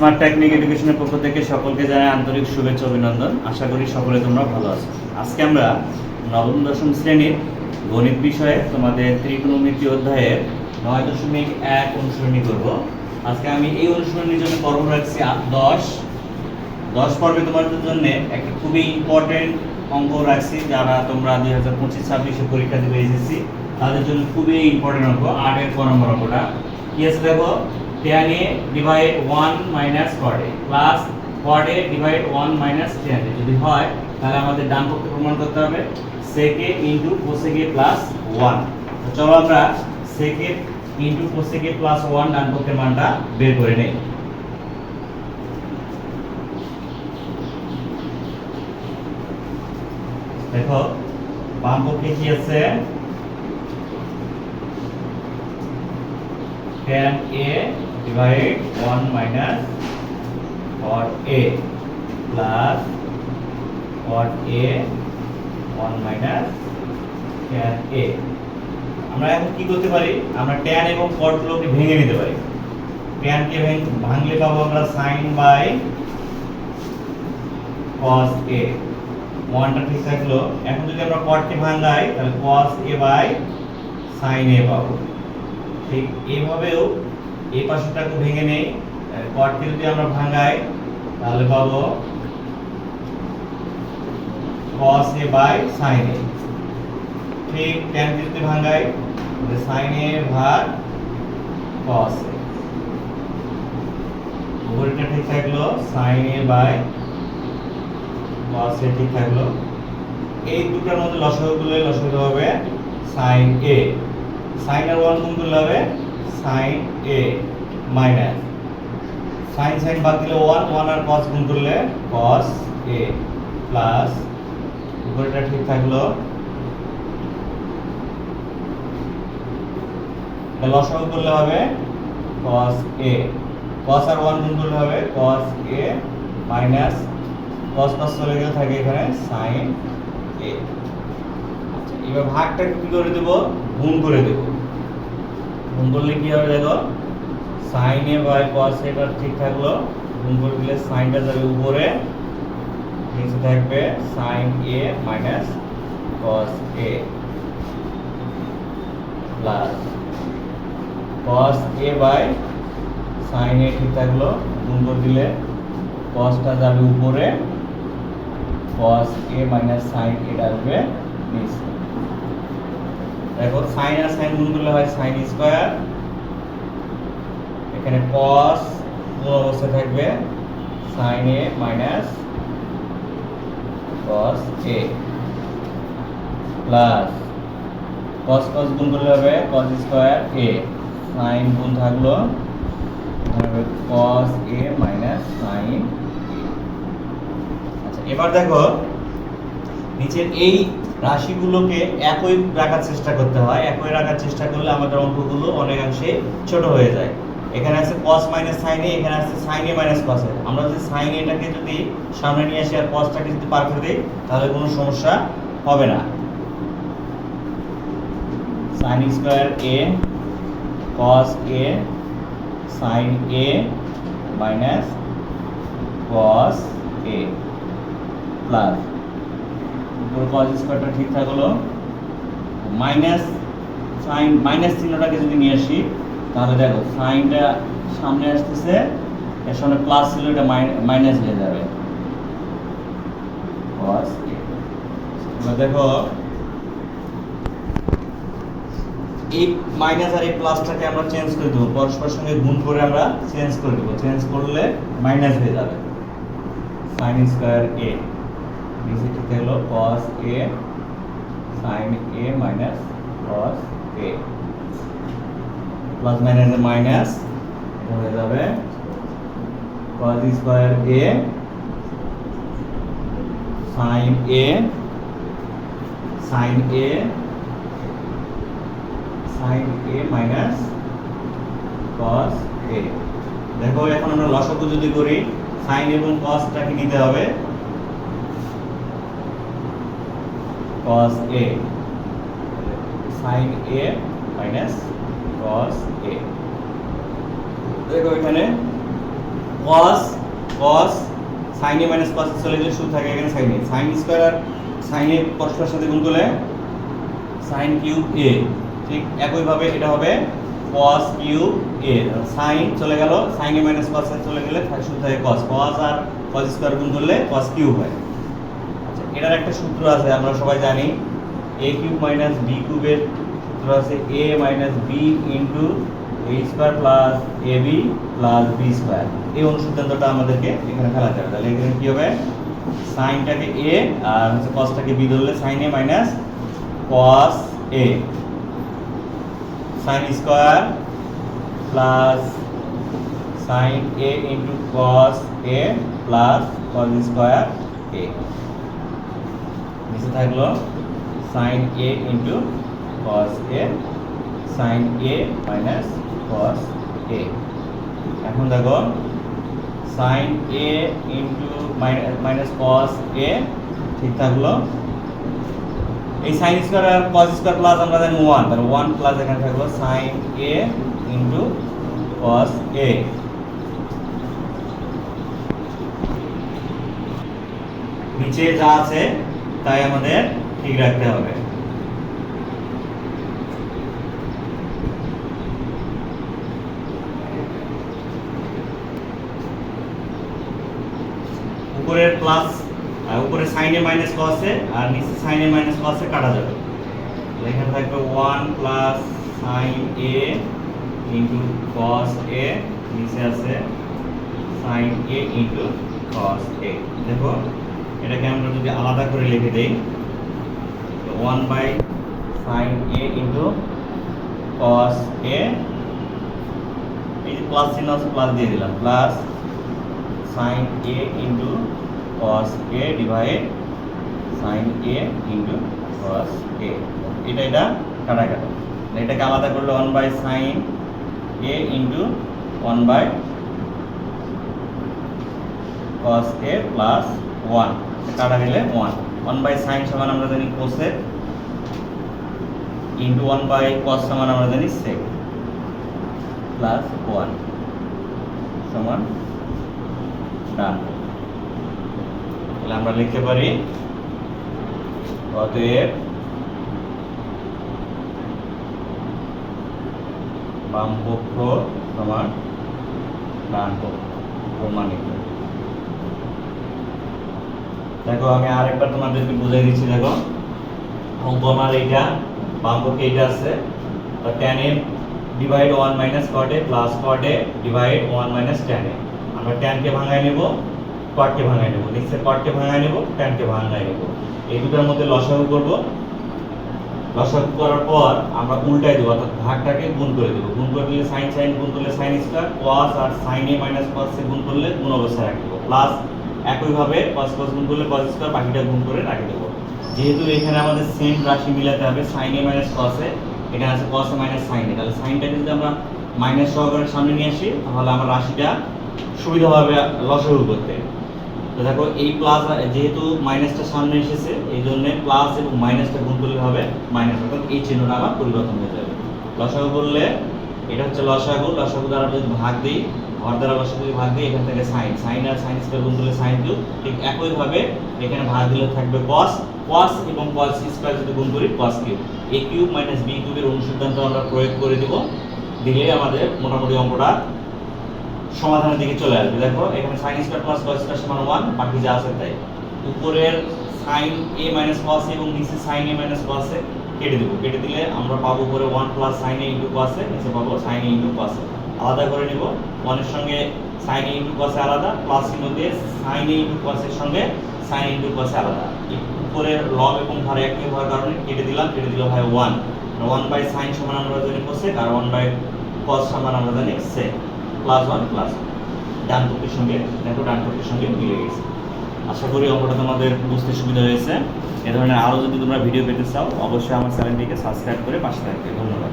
Smart technique এডুকেশনের পক্ষ থেকে সকলকে জানাই আন্তরিক শুভেচ্ছা অভিনন্দন। আশা করি সকলে তোমরা ভালো আছো। আজকে আমরা নবম দশম শ্রেণীর গণিত বিষয়ে তোমাদের ত্রিকোণমিতি অধ্যায়ের 9.1 অনুসরণী করব। আজকে আমি এই অনুসরণীর জন্য পর্ব রাখছি 10 পর্বে তোমাদের জন্য একটা খুবই ইম্পর্টেন্ট অঙ্ক রাখছি। যারা তোমরা 2025-26 পরীক্ষা দেবে এসএসসি তাদের জন্য খুবই ইম্পর্টেন্ট অঙ্ক। 8 এর 4 নম্বর অঙ্কটা কি আছে দেখো, tan a divide 1 minus cot a plus cot a divide 1 minus tan a যদি হয় তাহলে আমাদের ডান পক্ষে প্রমাণ করতে হবে sec a into cosec a plus 1। তো চলো আমরা sec a into cosec a plus 1 ডান পক্ষের মানটা বের করে নেই। দেখো বাম পক্ষে কি আছে, tan a divide 1 minus cot a plus cot a 1 minus tan a। আমরা এখন কি করতে পারি, আমরা tan এবং cot গুলোকে ভেঙে নিতে পারি। tan কে ভাঙলে পাবো আমরা sin বাই cos a, 1টা ঠিক থাকলো। এখন যদি আমরা cot কে ভাঙাই তাহলে cos a by sin a পাবো। ঠিক এইভাবেও এই পাশটাকে ভেঙে নেই, cot কে যদি আমরা ভাঙাই তাহলে পাবো cos a by sin a। ঠিক tan কে যদি ভাঙাই তাহলে sin a ভাগ cos a। উপরেরটা ঠিক থাকলো, sin a by cos a ঠিক থাকলো। এই দুটোর মধ্যে লসাগু হবে sin a, sin আর 1 গুণ করলে হবে sin a মাইনাস sin বাদ দিলে 1 আর cos গুণ করলে cos a প্লাস উপরেটা ঠিক থাকলো। লসাগু করলে হবে cos a, cos আর 1 গুণ করলে হবে cos a মাইনাস cos চলে গেলে থাকে এখানে sin a। আচ্ছা এবার ভাগটা কি করে দেব, গুণ করে দেব। গুণ করলে কি হবে দেখো, sin a by cos a টা ঠিক থাকলো, গুণ করে দিলে sin টা যাবে উপরে, নিচে থাকবে sin a minus cos a plus cos a by sin a ঠিক থাকলো, গুণ করে দিলে cos টা যাবে উপরে, cos a minus sin a আসবে নিচে। দেখো sin আর sin গুণ করলে হয় sin স্কয়ার, এখানে cos গুণ অবস্থায় থাকবে sin a minus cos a plus cos গুণ করলে হবে cos স্কয়ার a, sin গুণ থাকলো হবে cos a minus sin a। আচ্ছা এবার দেখো নিচের এই রাশিগুলোকে একই রাখার চেষ্টা করতে হয়। একই রাখার চেষ্টা করলে আমাদের অঙ্কগুলো অনেকাংশে ছোট হয়ে যায়। এখানে আছে cos মাইনাস sin a, এখানে আছে sin a minus cos a। আমরা যদি sin a টাকে যদি সামনে নিয়ে আসি আর cos টাকে যদি পার করে দেই তাহলে কোনো সমস্যা হবে না। sin square a cos a sin a minus cos a plus উপর cos স্কয়ারটা ঠিক থাকলো, মাইনাস sin মাইনাস চিহ্নটাকে যদি নিয়ে আসি তাহলে দেখো সাইনটা সামনে আসতেছে, এর সামনে প্লাস ছিল এটা মাইনাস হয়ে যাবে cos a। এবার দেখো এই মাইনাস আর এই প্লাসটাকে আমরা চেঞ্জ করে দেব, পরস্পরের সঙ্গে গুণ করে আমরা চেঞ্জ করে দেব। চেঞ্জ করলে মাইনাস হয়ে যাবে sin স্কয়ার a, নিচে ঠিক হলো cos a sin a minus cos a plus minus minus এটা হয়ে যাবে cos square a sin a sin a sin a minus cos a। দেখো এখন আমরা লসাগু যদি করি sin এবং cos টাকে নিতে হবে cos a, sin a minus cos a। দেখো এখানে cos cos sin a minus cos চলে গেলে শুধু থাকে এখানে sin a, sin স্কয়ার আর sin a পরস্পরের সাথে গুণ করলে sin কিউব a, ঠিক একই ভাবে এটা হবে cos কিউব a, sin চলে গেল sin a minus cos চলে গেলে শুধু থাকে cos, cos আর cos স্কয়ার গুণ করলে cos কিউব হয়। আচ্ছা, এটার একটা সূত্র আছে আমরা সবাই জানি, a কিউব মাইনাস b কিউবের সূত্র আছে a minus b into a square plus ab plus b square. এই অনুসিদ্ধান্তটা আমাদেরকে এখানে ফেলাতে হবে। তাহলে এখানে কি হবে, সাইনটাকে a আর হচ্ছে cosটাকে b ধরলে sin a minus cos a, sin square plus sin a into cos a plus cos square a, নিচে থাকলো sin a into cos a, sin a minus cos a। এখন দেখো sin a into minus cos a ঠিক থাকলো, এই sin square আর cos square plus আমরা জানি 1, তাহলে 1 প্লাস এখানে থাকলো sin a into cos a। নিচে যা আছে তাই আমাদের ঠিক রাখতে হবে। উপরের প্লাস উপরে sin a minus cos a আর নিচে sin a minus cos a কাটা যাবে, এখানে থাকবে 1 plus sin a into cos a, নিচে আছে sin a into cos a। দেখো এটাকে আমরা যদি আলাদা করে লিখে দেই, 1 by sin a into cos a, এই যে প্লাস চিহ্ন আছে প্লাস দিয়ে দিলাম, plus sin a into cos a divide sin a into cos a। এটা কাটা কাটা, এটাকে আলাদা করলে 1 by sin a into 1 by cos a plus 1, কাটা গেলে 1, 1 বাই sin সমান আমরা জানি cosec ইনটু 1 বাই cos সমান আমরা জানি sec প্লাস 1 সমান ডান। তাহলে আমরা লিখতে পারি অতএব বাম পক্ষ সমান ডান পক্ষ প্রমাণিত। দেখো আমি আরেকবার তোমাদেরকে বুঝাই দিচ্ছি, দেখো অঙ্ক আমার এইটা বাম পক্ষে এইটা আছে, tan a divide 1 minus cot a plus cot a divide 1 minus tan a। আমরা tan কে ভাঙায় নেব, cot কে ভাঙায় নেব, নিচে cot কে ভাঙায় নেব, tan কে ভাঙায় নেব, এই দুটোর মধ্যে লসাগু করব। লসাগু করার পর আমরা উল্টাই দেব, অর্থাৎ ভাগটাকে গুণ করে দেব। গুণ করে দিলে sin sin গুণ করলে sin স্কয়ার, cos আর sin a minus cos a গুণ করলে গুণ অবস্থায় রাখব, প্লাস একইভাবে cos cos গুণ করলে cos স্কয়ার, বাকিটা গুণ করে রাখে দেব। যেহেতু এখানে আমাদের সেম রাশি মিলাতে হবে, sin a minus cos a, এখানে আছে cos a minus sin a, তাহলে সাইনটাকে যদি আমরা মাইনাস সহকারে সামনে নিয়ে আসি তাহলে আমার রাশিটা সুবিধা হবে লসাগু করতে। তো দেখো এই প্লাস, যেহেতু মাইনাসটা সামনে এসেছে এই জন্য প্লাস এবং মাইনাসটা গুণ করলে হবে মাইনাস, অর্থাৎ এই চিহ্নটা আবার পরিবর্তন হয়ে যাবে। লসাগু করলে এটা হচ্ছে লসাগু, লসাগু দ্বারা যদি ভাগ দিই, হর দ্বারা লসাগু যদি ভাগ দিই, এখান থেকে সাইন, সাইন আর সাইন স্কয়ার গুণ করলে সাইন কিউব, ঠিক একইভাবে এখানে ভাগ দিলে থাকবে cos, cos এবং cos স্কয়ার যদি গুণ করি cos cube. a cube minus b কিউবের অনুসিদ্ধান্ত আমরা প্রয়োগ করে দেব, দিলে আমাদের মোটামুটি অঙ্কটা সমাধানের দিকে চলে আসবে। দেখো এখানে sin square plus cos square সমান 1, বাকি যা আছে তাই। উপরের sin a minus cos a এবং নিচে sin a minus cos a কেটে দেব, কেটে দিলে আমরা পাবো উপরে 1 plus sin a into cos a, নিচে পাবো sin a into cos a। আলাদা করে নিব, 1 এর সঙ্গে sin a into cos a আলাদা, প্লাস চিহ্ন দিয়ে sin a ইনটু cos এর সঙ্গে sin a into cos a আলাদা। উপরের লব এবং হর একই হওয়ার কারণে কেটে দিলাম, কেটে দিল ভাই 1, 1 বাই sin সমান আমরা জানি cosec আর 1 বাই cos সমান আমরা জানি sec, প্লাস 1 প্লাস 1, ডান পক্ষের সঙ্গে দেখো ডান পক্ষের সঙ্গে মিলে গেছে। আশা করি অঙ্কটা তোমাদের বুঝতে সুবিধা হয়েছে। এ ধরনের আরও যদি তোমরা ভিডিও পেতে চাও অবশ্যই আমার চ্যানেলটিকে সাবস্ক্রাইব করে পাশে থাকবে। ধন্যবাদ।